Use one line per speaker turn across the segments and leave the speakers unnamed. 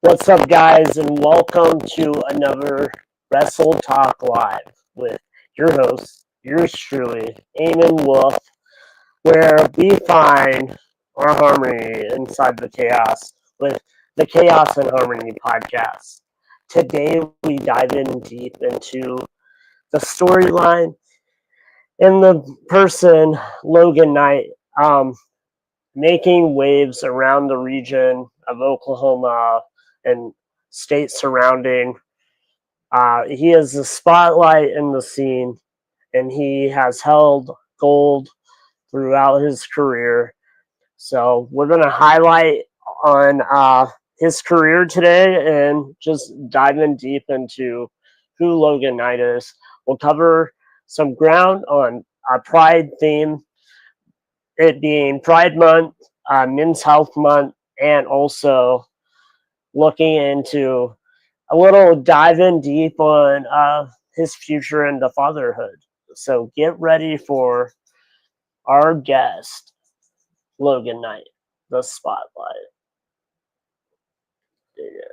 What's up, guys, and welcome to another Wrestle Talk Live with your host, yours truly, Eamon Wolf, where we find our harmony inside the chaos with the Chaos and Harmony podcast. Today, we dive in deep into the storyline and the person, Logan Knight, making waves around the region of Oklahoma and states surrounding. He is the spotlight in the scene, and he has held gold throughout his career. So we're going to highlight on his career today and just dive in deep into who Logan Knight is. We'll cover some ground on our Pride theme, it being Pride Month, Men's Health Month, and also looking into a little dive in deep on his future into fatherhood. So get ready for our guest, Logan Knight, the spotlight. Yeah.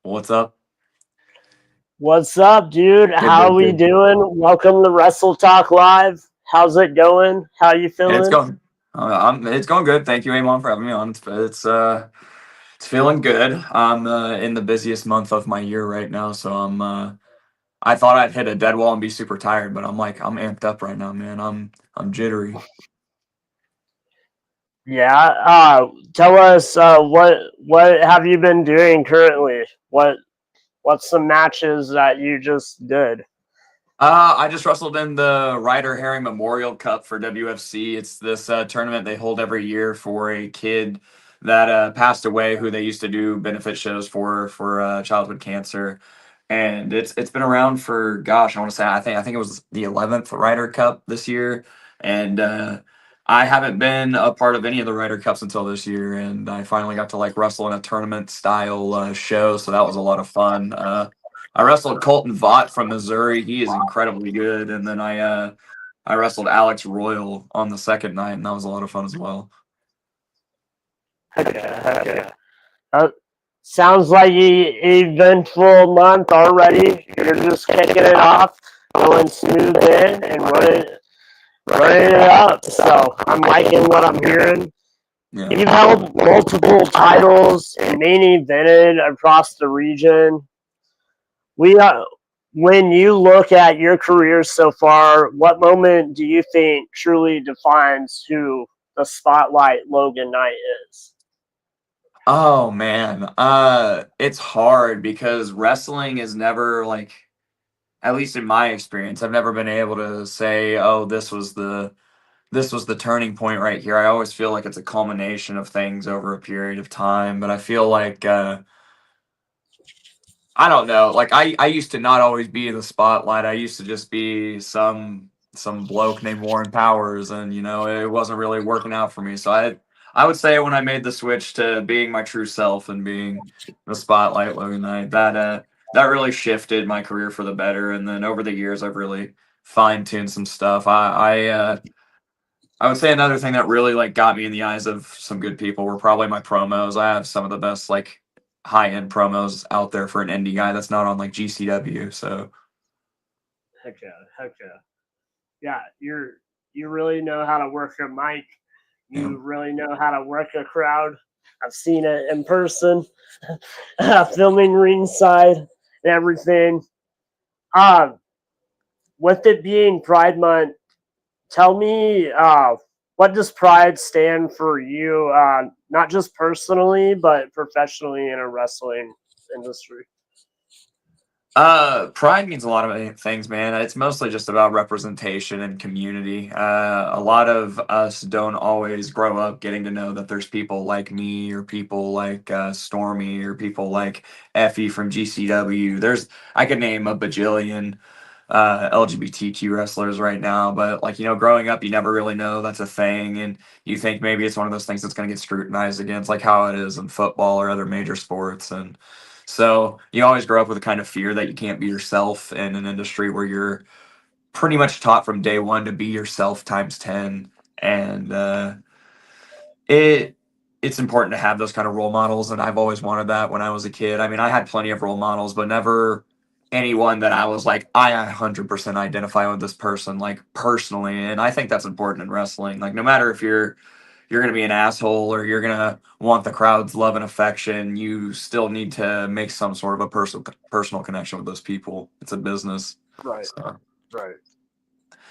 What's up?
What's up, dude? How we doing? Welcome to Wrestle Talk Live. How's it going? How you feeling?
It's going. It's going good. Thank you, Amon, for having me on. It's feeling good. I'm in the busiest month of my year right now, so I thought I'd hit a dead wall and be super tired, but I'm amped up right now, man. I'm jittery.
Yeah. Tell us what have you been doing currently? What's some matches that you just did?
I just wrestled in the Ryder Herring Memorial Cup for WFC. It's this tournament they hold every year for a kid that passed away who they used to do benefit shows for childhood cancer. And it's been around for, gosh, I want to say, I think it was the 11th Ryder Cup this year. And I haven't been a part of any of the Ryder Cups until this year, and I finally got to wrestle in a tournament style show, so that was a lot of fun. I wrestled Colton Vaught from Missouri. He is incredibly good. And then I wrestled Alex Royal on the second night, and that was a lot of fun as well.
Heck yeah. Sounds like an eventful month already. You're just kicking it off, going smooth in, and running it up. So I'm liking what I'm hearing. Yeah. You've held multiple titles and main evented across the region. When you look at your career so far, what moment do you think truly defines who the spotlight Logan Knight is?
Oh man, it's hard because wrestling is never at least in my experience, I've never been able to say, oh, this was the this was the turning point right here. I always feel like it's a culmination of things over a period of time, but I feel like I don't know. Like I used to not always be in the spotlight. I used to just be some bloke named Warren Powers, and it wasn't really working out for me. So I would say when I made the switch to being my true self and being the spotlight Logan Knight, that really shifted my career for the better. And then over the years, I've really fine tuned some stuff. I would say another thing that really like got me in the eyes of some good people were probably my promos. I have some of the best like high end promos out there for an indie guy that's not on like GCW. So
Heck yeah, heck yeah. Yeah, you really know how to work a mic.
yeah.
You really know how to work a crowd. I've seen it in person, filming ringside and everything. With it being Pride Month, tell me what does Pride stand for you? Not just personally, but professionally in a wrestling industry.
Pride means a lot of things, man. It's mostly just about representation and community. A lot of us don't always grow up getting to know that there's people like me or people like Stormy or people like Effie from GCW. I could name a bajillion LGBTQ wrestlers right now, but like, growing up, you never really know that's a thing. And you think maybe it's one of those things that's going to get scrutinized against, like how it is in football or other major sports. And so you always grow up with a kind of fear that you can't be yourself in an industry where you're pretty much taught from day one to be yourself times 10. And it it's important to have those kind of role models, and I've always wanted that when I was a kid. I mean, I had plenty of role models, but never anyone that I was like, I 100% identify with this person, like personally. And I think that's important in wrestling. Like, no matter if you're going to be an asshole or you're going to want the crowd's love and affection, you still need to make some sort of a personal connection with those people. It's a business.
Right,
So,
right.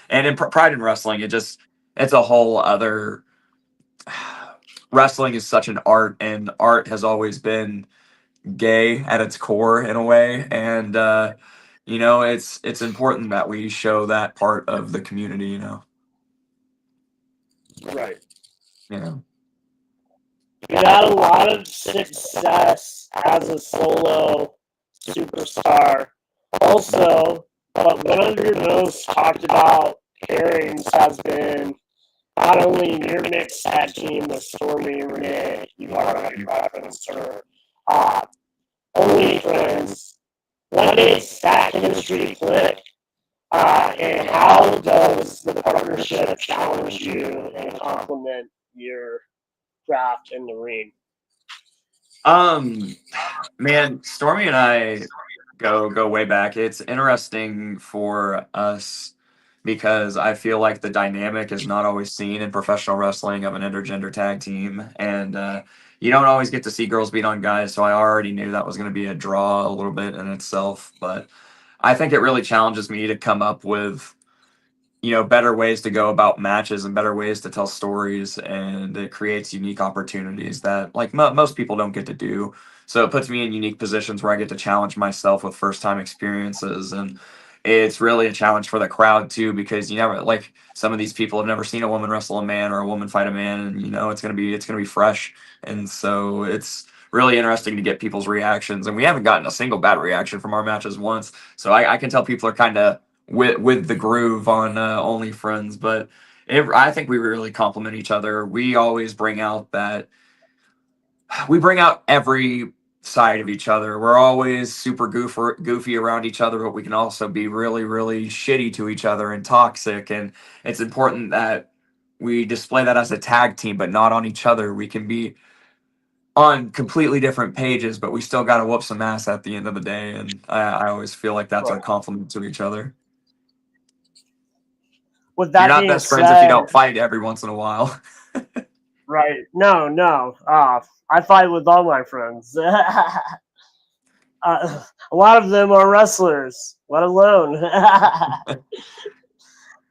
and in Pride in Wrestling, it's a whole other. Wrestling is such an art, and art has always been gay at its core in a way. And it's important that we show that part of the community.
Right.
Yeah.
You had a lot of success as a solo superstar. Also, but one of your most talked about pairings has been not only in your mixed tag team with Stormy Renee, you already referenced her, uh, Only Friends. What makes that chemistry click? And how does the partnership challenge you and complement your craft in the ring?
Man, Stormy and I go way back. It's interesting for us because I feel like the dynamic is not always seen in professional wrestling of an intergender tag team, and you don't always get to see girls beat on guys. So I already knew that was going to be a draw a little bit in itself, but I think it really challenges me to come up with better ways to go about matches and better ways to tell stories, and it creates unique opportunities that like most people don't get to do. So it puts me in unique positions where I get to challenge myself with first time experiences, and it's really a challenge for the crowd too, because you never like some of these people have never seen a woman wrestle a man or a woman fight a man, and it's gonna be fresh. And so it's really interesting to get people's reactions, and we haven't gotten a single bad reaction from our matches once, so I can tell people are kind of with the groove on Only Friends, but I think we really complement each other. We bring out every side of each other. We're always super goofy around each other, but we can also be really, really shitty to each other and toxic. And it's important that we display that as a tag team, but not on each other. We can be on completely different pages, but we still got to whoop some ass at the end of the day. And I always feel like that's a
Right.
compliment to each other.
With
You're
that
not
being
best friends if you
said,
don't fight every once in a while.
right? No, no. I fight with all my friends. A lot of them are wrestlers, let alone.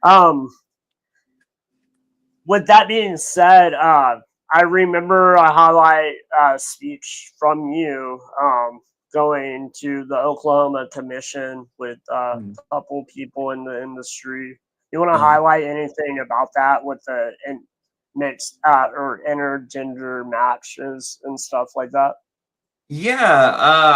um, with that being said, I remember a highlight speech from you going to the Oklahoma Commission with a couple people in the industry. You want to
Uh,
highlight anything about that with the mixed or intergender matches and stuff like that?
Yeah,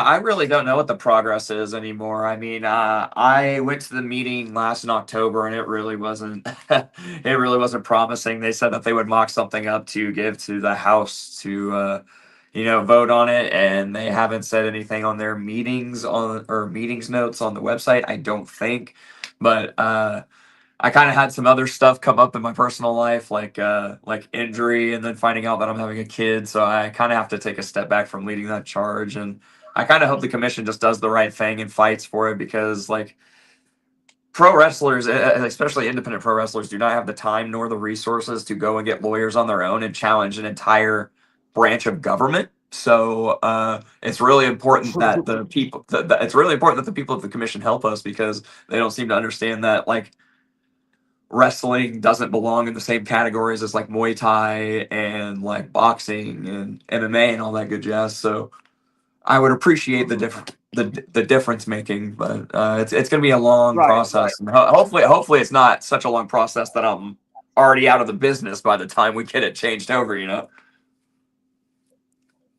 I really don't know what the progress is anymore. I mean, I went to the meeting last in October, and it really wasn't, it really wasn't promising. They said that they would mock something up to give to the House to, vote on it, and they haven't said anything on their meetings on or meetings notes on the website. I don't think, but I kind of had some other stuff come up in my personal life, like injury, and then finding out that I'm having a kid. So I kind of have to take a step back from leading that charge, and I kind of hope the commission just does the right thing and fights for it because, like, pro wrestlers, especially independent pro wrestlers, do not have the time nor the resources to go and get lawyers on their own and challenge an entire branch of government. So it's really important that the people, it's really important that the people of the commission help us because they don't seem to understand that, like, wrestling doesn't belong in the same categories as like Muay Thai and like boxing and MMA and all that good jazz. So I would appreciate the difference making, but it's going to be a long
Right, right,
process, and hopefully it's not such a long process that I'm already out of the business by the time we get it changed over.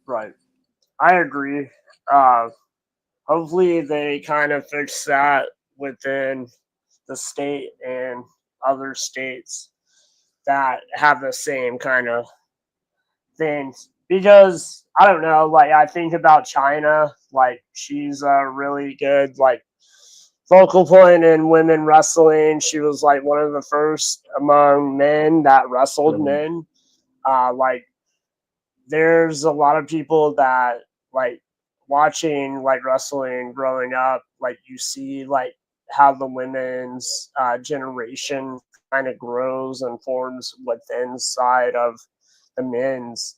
right. I agree. Uh, Hopefully, they kind of fix that within the state and other states that have the same kind of things. Because I don't know, like I think about China, like she's a really good like focal point in women wrestling. She was like one of the first among men that wrestled
Mhm.
men. Like there's a lot of people that like watching like wrestling growing up, like you see like how the women's generation kind of grows and forms within side of the men's,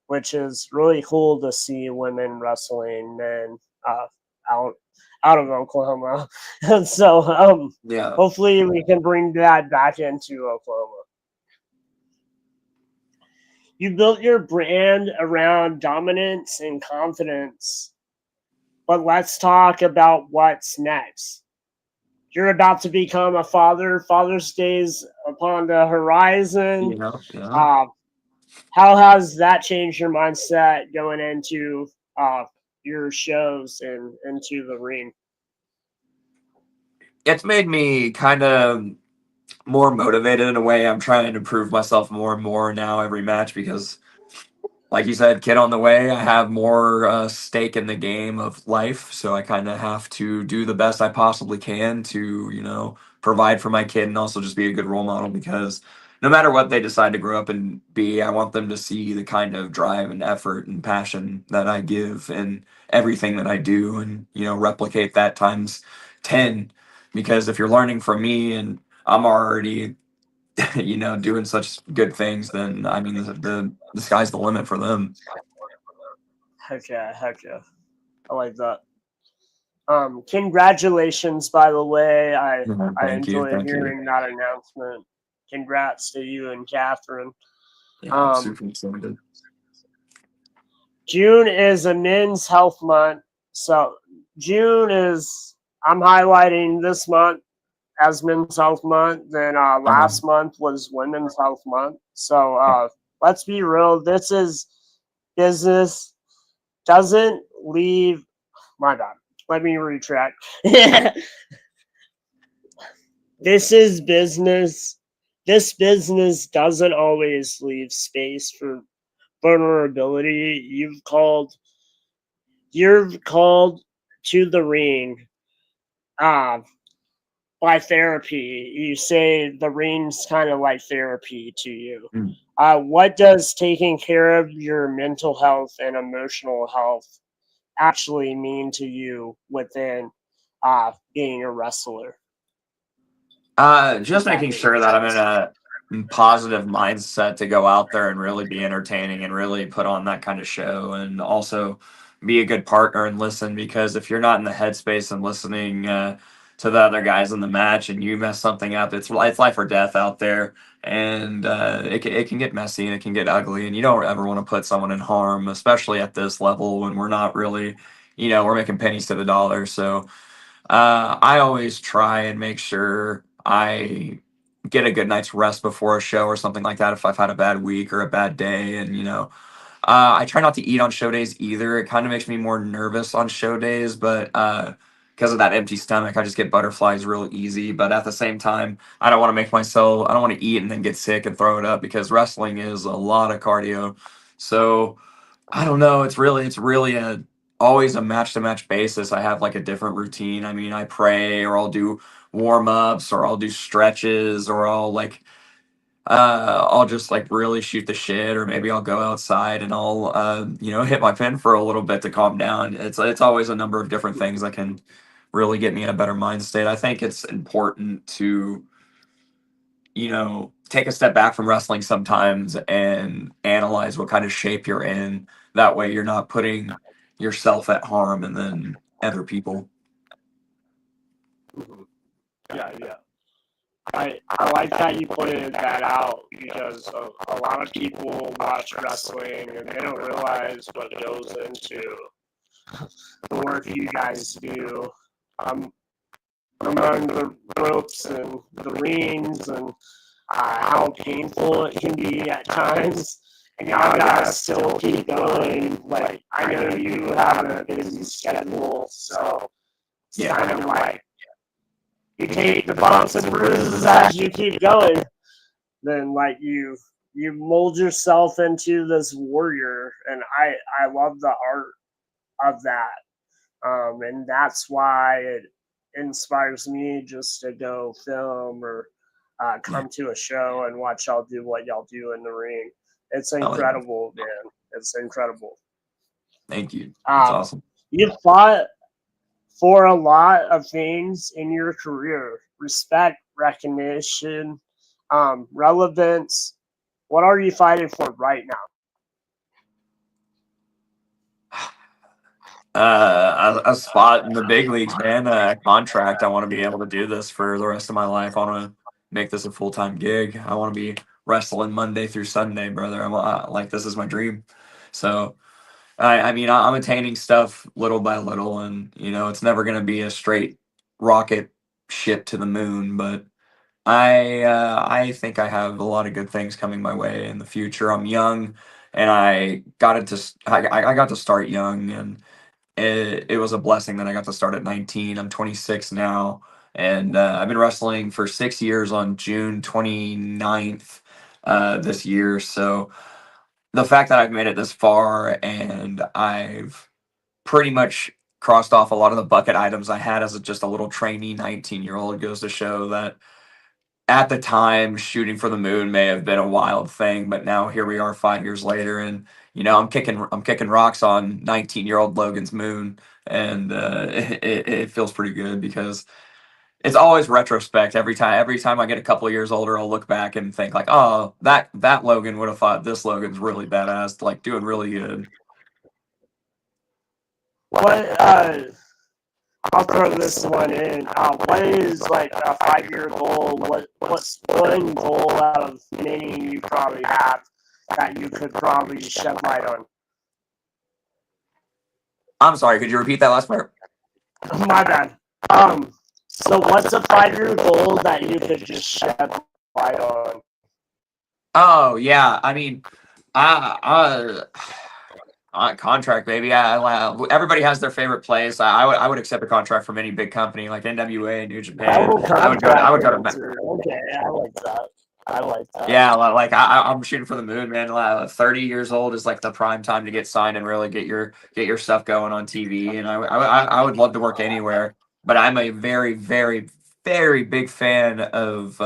which is really cool to see women wrestling men out out of Oklahoma. And so
Yeah.
hopefully we can bring that back into Oklahoma. You built your brand around dominance and confidence, but let's talk about what's next. You're about to become a father. Father's Day's upon the horizon.
Yeah.
Uh, how has that changed your mindset going into uh, your shows and into the ring?
It's made me kind of more motivated in a way. I'm trying to prove myself more and more now every match because, like you said, kid on the way. I have more stake in the game of life, so I kind of have to do the best I possibly can to, provide for my kid and also just be a good role model because no matter what they decide to grow up and be, I want them to see the kind of drive and effort and passion that I give in everything that I do and, replicate that times 10. Because if you're learning from me and I'm already doing such good things, then I mean the sky's the limit for them.
Heck yeah, heck yeah. I like that. Congratulations, by the way.
Mhm.
I
Thank you,
enjoyed
thank you.
hearing that announcement. Congrats to you and Catherine.
Yeah, I'm
Um,
super excited.
June is a men's health month. So June is I'm highlighting this month as men's health month. Then last month was women's health month. So let's be real. This is business doesn't leave. My bad. Let me retract. This is business. This business doesn't always leave space for vulnerability. You're called to the ring uh, by therapy. You say the ring's kind of like therapy to you.
Mm.
What does taking care of your mental health and emotional health actually mean to you within being a wrestler?
Just
If that
making
makes
sure that I'm in
sense.
a positive mindset to go out there and really be entertaining and really put on that kind of show and also be a good partner and listen because if you're not in the headspace and listening to the other guys in the match and you mess something up, it's life or death out there and it can get messy and it can get ugly and you don't ever want to put someone in harm, especially at this level when we're not really, we're making pennies to the dollar. So I always try and make sure I get a good night's rest before a show or something like that if I've had a bad week or a bad day. And, I try not to eat on show days either. It kind of makes me more nervous on show days, but because of that empty stomach, I just get butterflies real easy. But at the same time, I don't want to make myself, I don't want to eat and then get sick and throw it up because wrestling is a lot of cardio. So I don't know. It's really always a match to match basis. I have like a different routine. I mean, I pray or I'll do warm ups or I'll do stretches or I'll just like really shoot the shit, or maybe I'll go outside and I'll hit my pen for a little bit to calm down. It's always a number of different things that can really get me in a better mind state. I think it's important to take a step back from wrestling sometimes and analyze what kind of shape you're in. That way, you're not putting yourself at harm and then other people.
Yeah. I like that you pointed that out because a lot of people watch wrestling and they don't realize what goes into the work you guys do among the ropes and the rings and how painful it can be at times. And y'all gotta still keep going. Like, I know you have a busy schedule, so it's kind of like you take the bumps and bruises as you keep going. Then, like, you mold yourself into this warrior, and I love the art of that. And that's why it inspires me just to go film or come to a show and watch y'all do what y'all do in the ring. It's incredible, man. It's incredible.
Thank you. That's awesome.
You fought for a lot of things in your career: respect, recognition, relevance. What are you fighting for right now?
A spot in the big leagues, man. A contract. I want to be able to do this for the rest of my life. I want to make this a full-time gig. I want to be wrestling Monday through Sunday, brother. Like, this is my dream. So I mean, I'm attaining stuff little by little, and it's never going to be a straight rocket ship to the moon. But I think I have a lot of good things coming my way in the future. I'm young, and I got to start young, and it was a blessing that I got to start at 19. I'm 26 now, and I've been wrestling for 6 years on June 29th this year. So the fact that I've made it this far and I've pretty much crossed off a lot of the bucket items I had as just a little trainee 19-year-old goes to show that at the time shooting for the moon may have been a wild thing, but now here we are 5 years later, and I'm kicking rocks on 19-year-old Logan's moon, and it feels pretty good because it's always retrospect. Every time I get a couple of years older, I'll look back and think like, oh, that Logan would have thought this Logan's really badass, like doing really good.
What I'll throw this one in. What is like a 5-year goal? What's one goal out of many you probably have that you could probably shed light on?
I'm sorry, could you repeat that last part?
My bad. So what's a 5-year goal that you could just shed light on?
Oh yeah, I mean, contract, baby. Everybody has their favorite place. I would accept a contract from any big company like NWA, New Japan. I would go to.
Okay, I like that.
Yeah, like I'm shooting for the moon, man. 30 years old is like the prime time to get signed and really get your stuff going on TV. And I would love to work anywhere, but I'm a very, very, very big fan of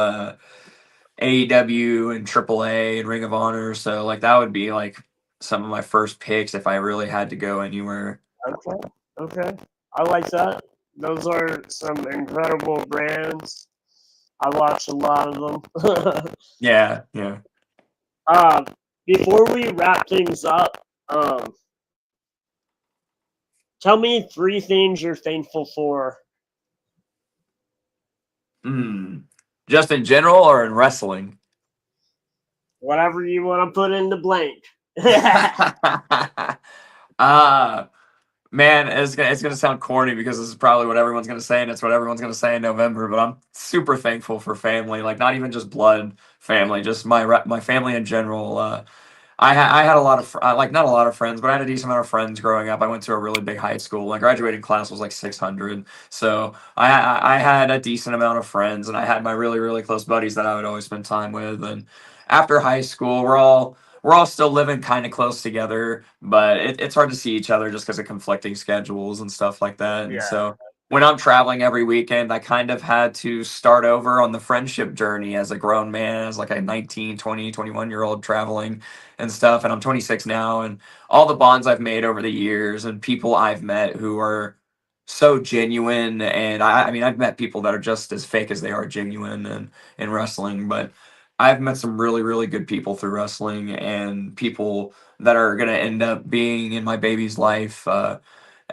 AEW and AAA and Ring of Honor. So like that would be like some of my first picks if I really had to go anywhere.
Okay. I like that. Those are some incredible brands. I watch a lot of them.
Yeah.
Before we wrap things up, tell me 3 things you're thankful for.
Just in general or in wrestling?
Whatever you want to put in the blank.
Man, it's gonna sound corny because this is probably what everyone's gonna say, and it's what everyone's gonna say in November. But I'm super thankful for family, like not even just blood family, just my family in general. I had a lot of like not a lot of friends, but I had a decent amount of friends growing up. I went to a really big high school. My graduating class was like 600, so I had a decent amount of friends, and I had my really close buddies that I would always spend time with. And after high school, we're all still living kind of close together, but it's hard to see each other just because of conflicting schedules and stuff like that. And
Yeah,
so when I'm traveling every weekend, I kind of had to start over on the friendship journey as a grown man, as like a 19, 20, 21 year old traveling and stuff. And I'm 26 now, and all the bonds I've made over the years and people I've met who are so genuine. And I mean, I've met people that are just as fake as they are genuine and in wrestling, but I've met some really good people through wrestling, and people that are going to end up being in my baby's life,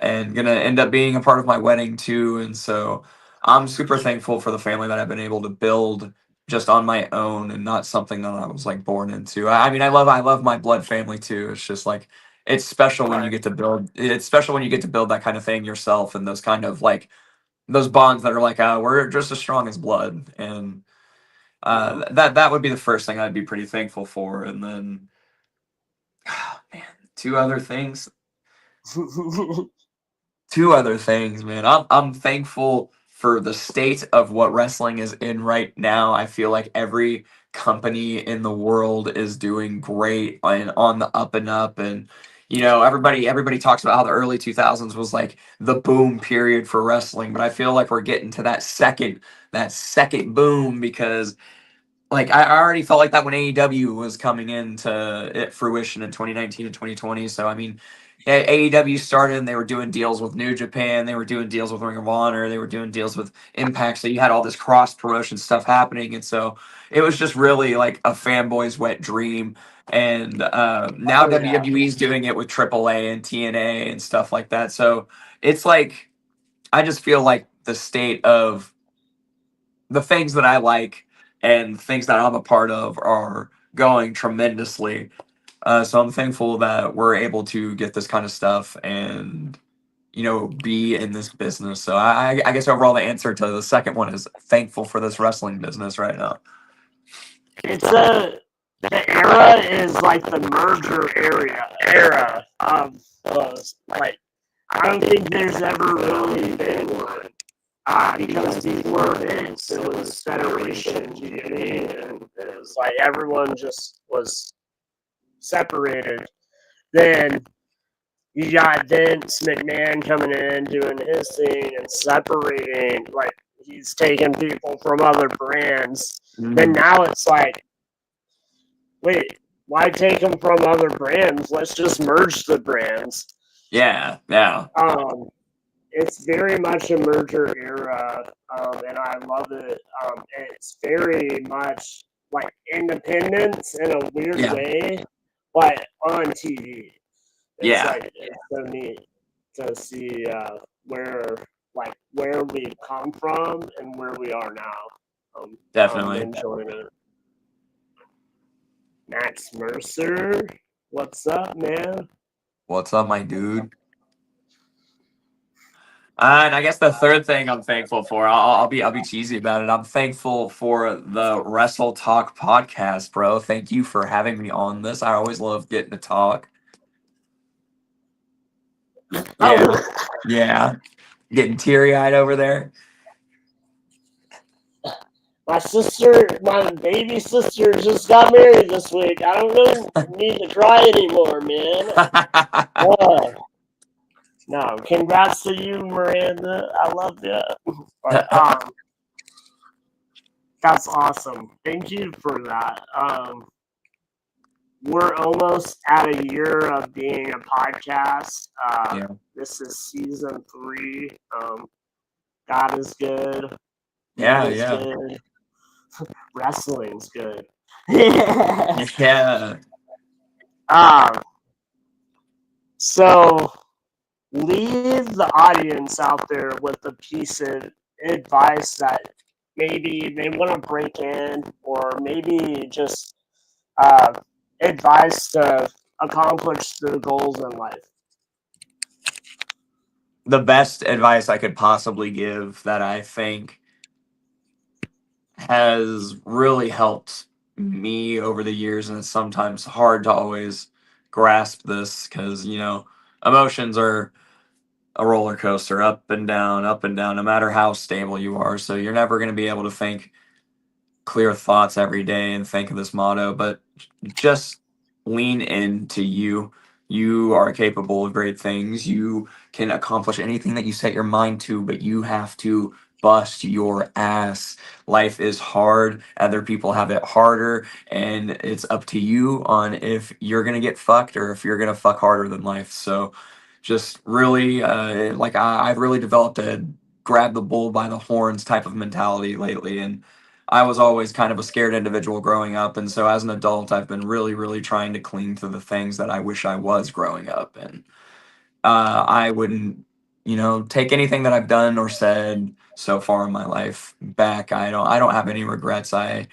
and going to end up being a part of my wedding too. And so I'm super thankful for the family that I've been able to build just on my own and not something that I was like born into. I mean, I love my blood family too. It's just like it's special when you
right.
get to build. It's special when you get to build that kind of thing yourself, and those kind of like those bonds that are like, we're just as strong as blood. And
Mhm.
that would be the first thing I'd be pretty thankful for. And then, man, two other things. Two other things, man. I'm thankful for the state of what wrestling is in right now. I feel like every company in the world is doing great and on the up and up. And everybody talks about how the early 2000s was like the boom period for wrestling, but I feel like we're getting to that second boom, because like I already felt like that when AEW was coming into fruition in 2019 and 2020. So I mean, AEW started and they were doing deals with New Japan, they were doing deals with Ring of Honor, they were doing deals with Impact. So you had all this cross promotion stuff happening, and so it was just really like a fanboy's wet dream. And now
Oh yeah.
WWE's doing it with AAA and TNA and stuff like that. So it's like I just feel like the state of the things that I like and things that I'm a part of are going tremendously. So I'm thankful that we're able to get this kind of stuff and be in this business. So I guess overall the answer to the second one is thankful for this wrestling business right now.
It's the era is like the merger era of those. Like I don't think there's ever really been one. Because these were events, it was Federation, GD, and it was like everyone just was separated. Then you got Vince McMahon coming in, doing his thing, and separating. Like he's taking people from other brands. Then now it's like, wait, why take them from other brands? Let's just merge the brands.
Yeah.
It's very much a merger era, and I love it. It's very much like independence in a weird
Yeah.
way, but on TV. It's
Yeah.
like it's so neat to see where we've come from and where we are now. I'm
Definitely.
enjoying it. Max Mercer, what's up, man?
What's up, my dude? And I guess the third thing I'm thankful for, I'll be cheesy about it. I'm thankful for the Wrestle Talk podcast, bro. Thank you for having me on this. I always love getting to talk. Yeah, yeah. Getting teary eyed over there.
My baby sister just got married this week. I don't really need to cry anymore, man. No, congrats to you, Miranda. I love you. But, that's awesome. Thank you for that. We're almost at a year of being a podcast.
Yeah.
This is season 3. God is good.
Yeah,
Is
yeah.
good. Wrestling's good.
Yeah.
So leave the audience out there with a piece of advice that maybe they want to break in, or maybe just advice to accomplish their goals in life.
the best advice I could possibly give that I think has really helped me over the years, and it's sometimes hard to always grasp this because, emotions are a roller coaster, up and down, no matter how stable you are. So you're never going to be able to think clear thoughts every day and think of this motto, but just lean into you. You are capable of great things. You can accomplish anything that you set your mind to, but you have to bust your ass. Life is hard. Other people have it harder, and it's up to you on if you're gonna get fucked or if you're gonna fuck harder than life. So, just really, I've really developed a grab the bull by the horns type of mentality lately, and I was always kind of a scared individual growing up, and so as an adult, I've been really, really trying to cling to the things that I wish I was growing up. And I wouldn't, take anything that I've done or said so far in my life back. I don't have any regrets. I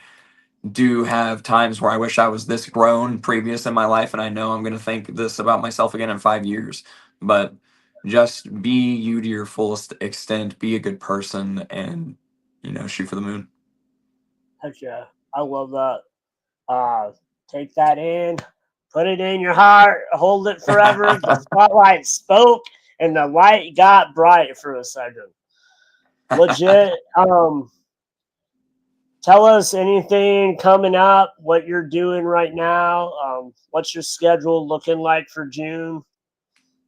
do have times where I wish I was this grown previous in my life, and I know I'm going to think this about myself again in 5 years. But just be you to your fullest extent, be a good person, and shoot for the moon.
Heck yeah, I love that. Take that in, put it in your heart, hold it forever. The spotlight spoke, and the light got bright for a second. Legit. Tell us anything coming up, what you're doing right now. What's your schedule looking like for June,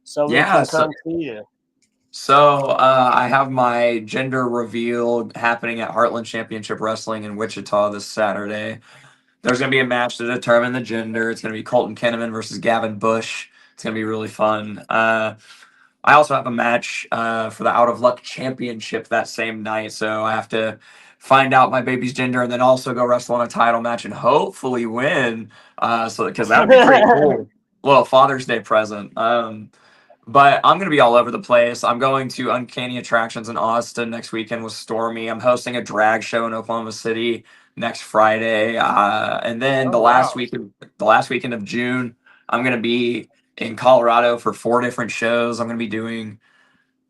so we
Yeah,
can
so
come see you.
I have my gender reveal happening at Heartland Championship Wrestling in Wichita this Saturday. There's going to be a match to determine the gender. It's going to be Colton Kinnaman versus Gavin Bush. It's going to be really fun. I also have a match for the Out of Luck Championship that same night, so I have to find out my baby's gender and then also go wrestle in a title match and hopefully win. So because that would be pretty cool. Well, Father's Day present. But I'm going to be all over the place. I'm going to Uncanny Attractions in Austin next weekend with Stormy. I'm hosting a drag show in Oklahoma City next Friday, and then
Oh wow.
the last weekend of June, I'm going to be in Colorado for 4 different shows. I'm going to be doing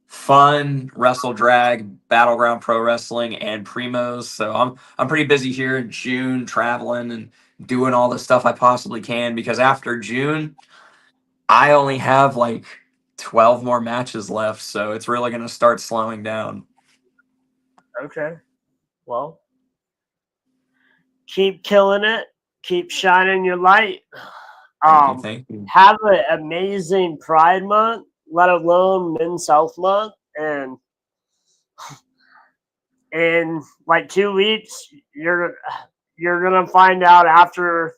fun wrestle drag, battleground pro wrestling, and primos. So I'm pretty busy here in June, traveling and doing all the stuff I possibly can because after June, I only have like 12 more matches left, so it's really going to start slowing down.
Okay. Well, keep killing it. Keep shining your light.
Thank you. Thank you.
Have an amazing Pride Month, let alone Men's Health Month, and in like 2 weeks, you're gonna find out after.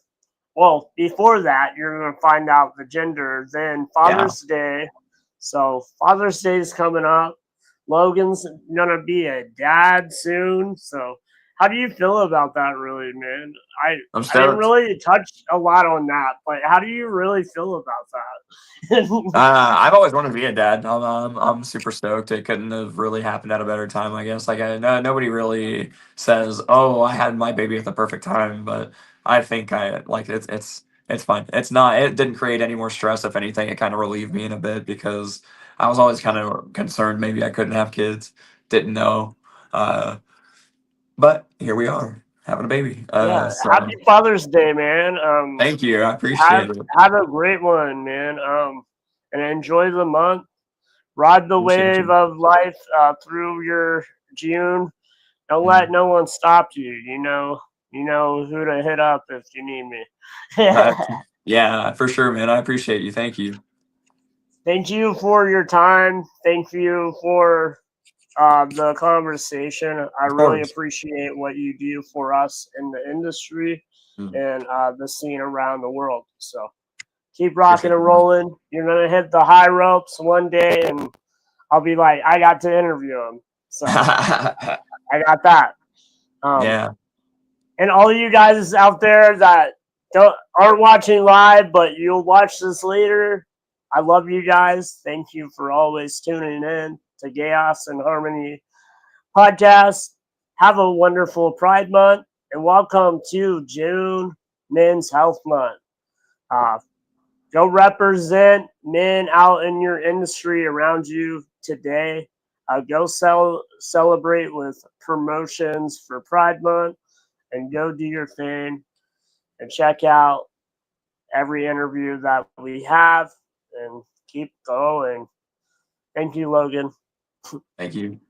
Well, before that, you're gonna find out the gender. Then
Yeah.
Father's Day. So Father's Day is coming up. Logan's gonna be a dad soon. So how do you feel about that, really, man?
I'm
I didn't
stoked.
really touch a lot on that, but how do you really feel about that?
I've always wanted to be a dad. I'm super stoked. It couldn't have really happened at a better time, I guess. Like, no, nobody really says, "Oh, I had my baby at the perfect time," but I think I like it's fine. It's not. It didn't create any more stress. If anything, it kind of relieved me in a bit because I was always kind of concerned maybe I couldn't have kids. Didn't know, uh, but here we are having a baby.
Yeah,
So
happy Father's Day, man.
thank you. I
Have
appreciate it.
have a great one, man. And enjoy the month. Ride the
Appreciate
wave
you.
of life through your June. Don't let
Mm.
no one stop you. You know who to hit up if you need me.
Uh, yeah, for sure, man. I appreciate you. Thank you.
Thank you for your time. Thank you for the conversation. I
Of
really
course.
appreciate what you do for us in the industry
Mm.
and the scene around the world. So keep rocking
Appreciate
and
you, man.
rolling. You're gonna hit the high ropes one day, and I'll be like, I got to interview him. So I got that. Um,
Yeah,
and all you guys out there that aren't watching live, but you'll watch this later, I love you guys. Thank you for always tuning in to Chaos and Harmony podcast. Have a wonderful Pride Month, and welcome to June Men's Health Month. Uh, Go represent men out in your industry around you. today. Go celebrate with promotions for Pride Month, and go do your thing and check out every interview that we have and keep going. Thank you, Logan.
Thank you.